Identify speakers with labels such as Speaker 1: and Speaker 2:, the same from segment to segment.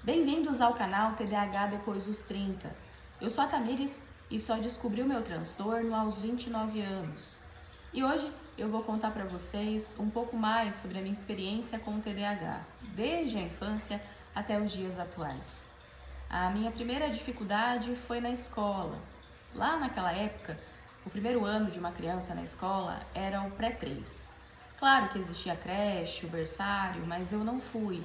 Speaker 1: Bem-vindos ao canal TDAH Depois dos 30. Eu sou a Tamires e só descobri o meu transtorno aos 29 anos. E hoje eu vou contar para vocês um pouco mais sobre a minha experiência com o TDAH, desde a infância até os dias atuais. A minha primeira dificuldade foi na escola. Lá naquela época, o primeiro ano de uma criança na escola era o pré-3. Claro que existia a creche, o berçário, mas eu não fui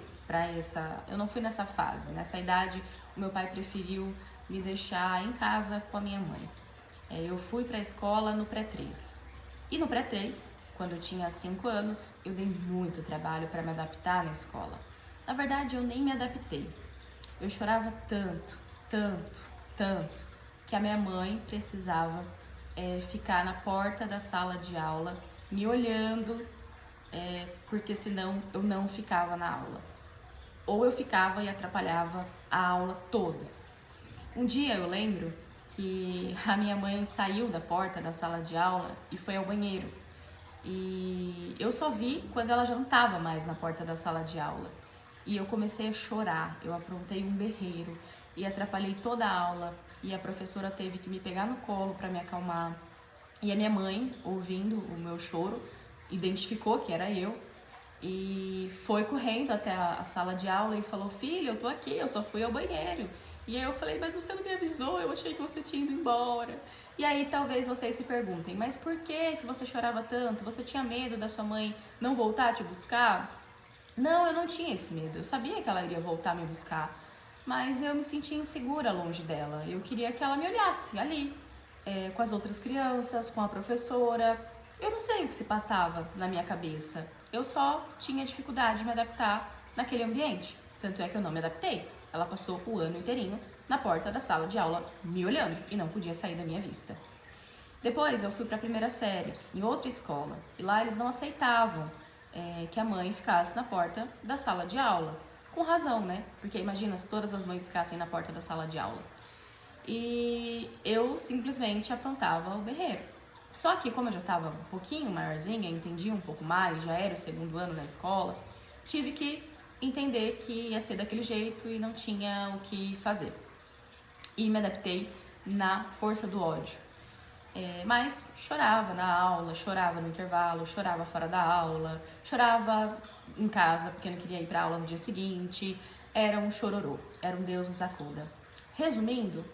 Speaker 1: nessa fase. Nessa idade, o meu pai preferiu me deixar em casa com a minha mãe. Eu fui para a escola no pré-3. E no pré-3, quando eu tinha 5 anos, eu dei muito trabalho para me adaptar na escola. Na verdade, eu nem me adaptei. Eu chorava tanto, que a minha mãe precisava ficar na porta da sala de aula me olhando, porque senão eu não ficava na aula. Ou eu ficava e atrapalhava a aula toda. Um dia eu lembro que a minha mãe saiu da porta da sala de aula e foi ao banheiro. E eu só vi quando ela já não estava mais na porta da sala de aula. E eu comecei a chorar, eu aprontei um berreiro e atrapalhei toda a aula. E a professora teve que me pegar no colo para me acalmar. E a minha mãe, ouvindo o meu choro, identificou que era eu e foi correndo até a sala de aula e falou: filha, eu tô aqui, eu só fui ao banheiro. E aí eu falei: mas você não me avisou, eu achei que você tinha ido embora. E aí talvez vocês se perguntem: mas por que você chorava tanto? Você tinha medo da sua mãe não voltar a te buscar? Não, eu não tinha esse medo, eu sabia que ela iria voltar a me buscar, mas eu me sentia insegura longe dela. Eu queria que ela me olhasse ali, com as outras crianças, com a professora. Eu não sei o que se passava na minha cabeça. Eu só tinha dificuldade de me adaptar naquele ambiente. Tanto é que eu não me adaptei. Ela passou o ano inteirinho na porta da sala de aula me olhando e não podia sair da minha vista. Depois eu fui para a primeira série, em outra escola. E lá eles não aceitavam que a mãe ficasse na porta da sala de aula. Com razão, né? Porque imagina se todas as mães ficassem na porta da sala de aula. E eu simplesmente aprontava o berreiro. Só que como eu já estava um pouquinho maiorzinha, entendia um pouco mais, já era o segundo ano na escola, tive que entender que ia ser daquele jeito e não tinha o que fazer. E me adaptei na força do ódio. Mas chorava na aula, chorava no intervalo, chorava fora da aula, chorava em casa porque não queria ir para aula no dia seguinte. Era um chororô, era um Deus nos acuda. Resumindo,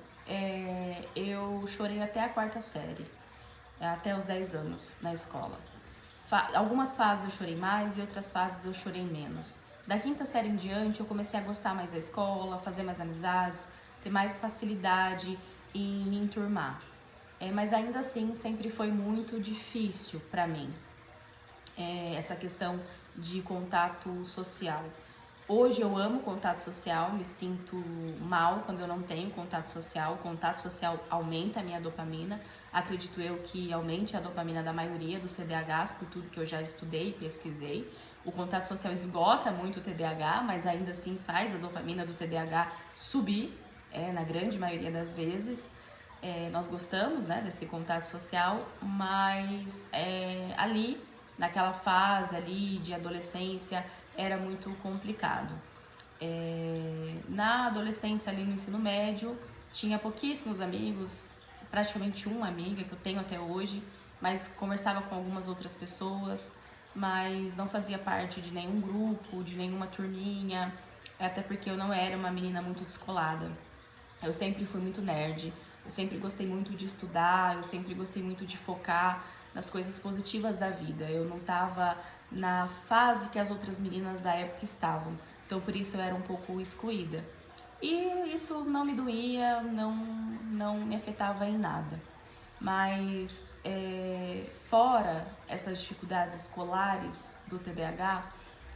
Speaker 1: eu chorei até a 4ª série, até os 10 anos na escola. Algumas fases eu chorei mais e outras fases eu chorei menos. Da 5ª série em diante eu comecei a gostar mais da escola, fazer mais amizades, ter mais facilidade em me enturmar. Mas ainda assim sempre foi muito difícil para mim essa questão de contato social. Hoje eu amo contato social, me sinto mal quando eu não tenho contato social. O contato social aumenta a minha dopamina. Acredito eu que aumente a dopamina da maioria dos TDAHs, por tudo que eu já estudei e pesquisei. O contato social esgota muito o TDAH, mas ainda assim faz a dopamina do TDAH subir, na grande maioria das vezes. Nós gostamos, né, desse contato social, mas ali, naquela fase ali de adolescência, era muito complicado. Na adolescência, ali no ensino médio, tinha pouquíssimos amigos, praticamente uma amiga que eu tenho até hoje, mas conversava com algumas outras pessoas, mas não fazia parte de nenhum grupo, de nenhuma turminha, até porque eu não era uma menina muito descolada. Eu sempre fui muito nerd, eu sempre gostei muito de estudar, eu sempre gostei muito de focar nas coisas positivas da vida. Eu não estava na fase que as outras meninas da época estavam, então por isso eu era um pouco excluída. E isso não me doía, não me afetava em nada. Mas fora essas dificuldades escolares do TDAH,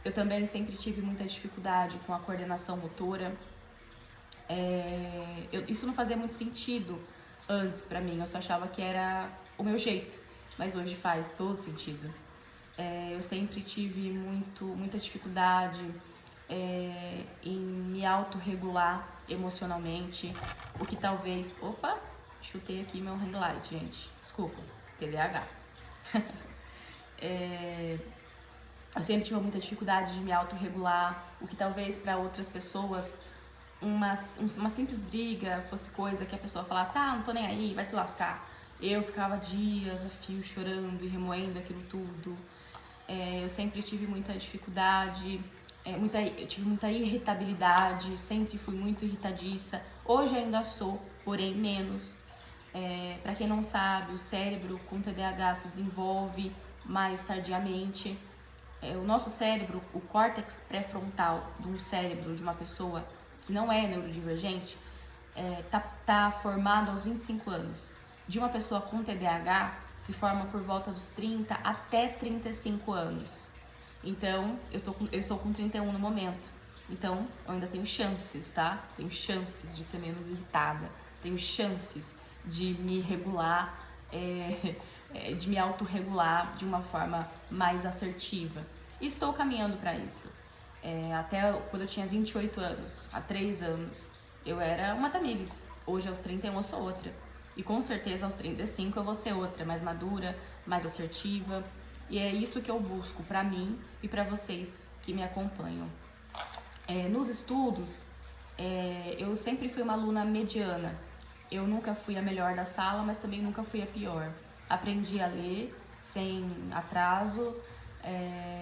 Speaker 1: eu também sempre tive muita dificuldade com a coordenação motora. Isso não fazia muito sentido antes pra mim, eu só achava que era o meu jeito, mas hoje faz todo sentido. Eu sempre tive muita dificuldade em me autorregular emocionalmente, o que talvez... Opa, chutei aqui meu ring light, gente, desculpa, TDAH. Eu sempre tive muita dificuldade de me autorregular, o que talvez para outras pessoas uma simples briga, fosse coisa que a pessoa falasse, ah, não tô nem aí, vai se lascar. Eu ficava dias a fio chorando e remoendo aquilo tudo. Eu sempre tive muita dificuldade, eu tive muita irritabilidade, sempre fui muito irritadiça. Hoje ainda sou, porém menos. Para quem não sabe, o cérebro com TDAH se desenvolve mais tardiamente. O nosso cérebro, o córtex pré-frontal de um cérebro de uma pessoa que não é neurodivergente, tá formado aos 25 anos. De uma pessoa com TDAH, se forma por volta dos 30 até 35 anos. Então, eu estou com 31 no momento. Então, eu ainda tenho chances, tá? Tenho chances de ser menos irritada. Tenho chances de me regular, de me autorregular de uma forma mais assertiva. E estou caminhando para isso. Até quando eu tinha 28 anos, há 3 anos, eu era uma Tamires. Hoje, aos 31, eu sou outra. E com certeza, aos 35, eu vou ser outra, mais madura, mais assertiva. E é isso que eu busco para mim e para vocês que me acompanham. Nos estudos, eu sempre fui uma aluna mediana. Eu nunca fui a melhor da sala, mas também nunca fui a pior. Aprendi a ler sem atraso,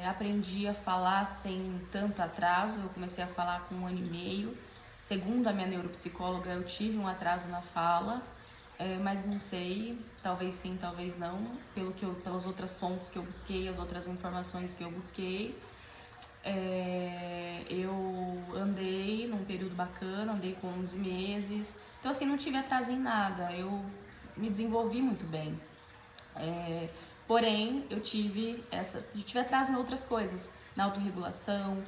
Speaker 1: aprendi a falar sem tanto atraso. Eu comecei a falar com 1 ano e meio. Segundo a minha neuropsicóloga, eu tive um atraso na fala, mas não sei, talvez sim, talvez não, pelas outras fontes que eu busquei, as outras informações que eu busquei. Eu andei num período bacana, andei com 11 meses, então assim, não tive atraso em nada, eu me desenvolvi muito bem. Porém, eu tive atraso em outras coisas, na autorregulação,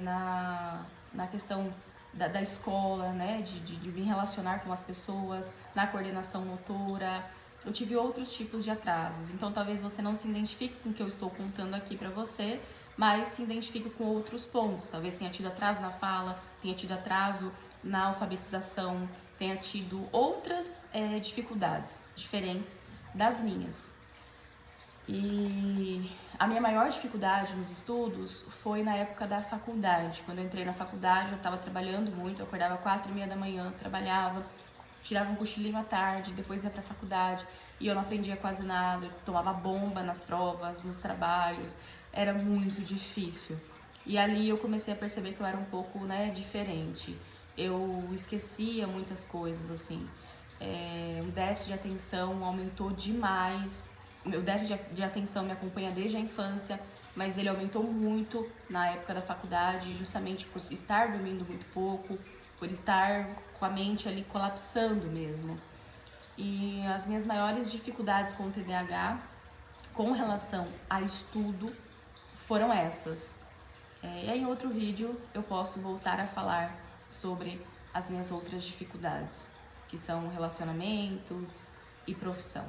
Speaker 1: na questão da escola, né, de me relacionar com as pessoas, na coordenação motora. Eu tive outros tipos de atrasos, então talvez você não se identifique com o que eu estou contando aqui pra você, mas se identifique com outros pontos. Talvez tenha tido atraso na fala, tenha tido atraso na alfabetização, tenha tido outras dificuldades diferentes das minhas. E a minha maior dificuldade nos estudos foi na época da faculdade. Quando eu entrei na faculdade, eu estava trabalhando muito, eu acordava 4h30 da manhã, trabalhava, tirava um cochilinho à tarde, depois ia pra faculdade e eu não aprendia quase nada, eu tomava bomba nas provas, nos trabalhos, era muito difícil. E ali eu comecei a perceber que eu era um pouco, diferente. Eu esquecia muitas coisas, assim. O déficit de atenção aumentou demais. Meu déficit de atenção me acompanha desde a infância, mas ele aumentou muito na época da faculdade, justamente por estar dormindo muito pouco, por estar com a mente ali colapsando mesmo. E as minhas maiores dificuldades com o TDAH, com relação a estudo, foram essas. E aí em outro vídeo eu posso voltar a falar sobre as minhas outras dificuldades, que são relacionamentos e profissão.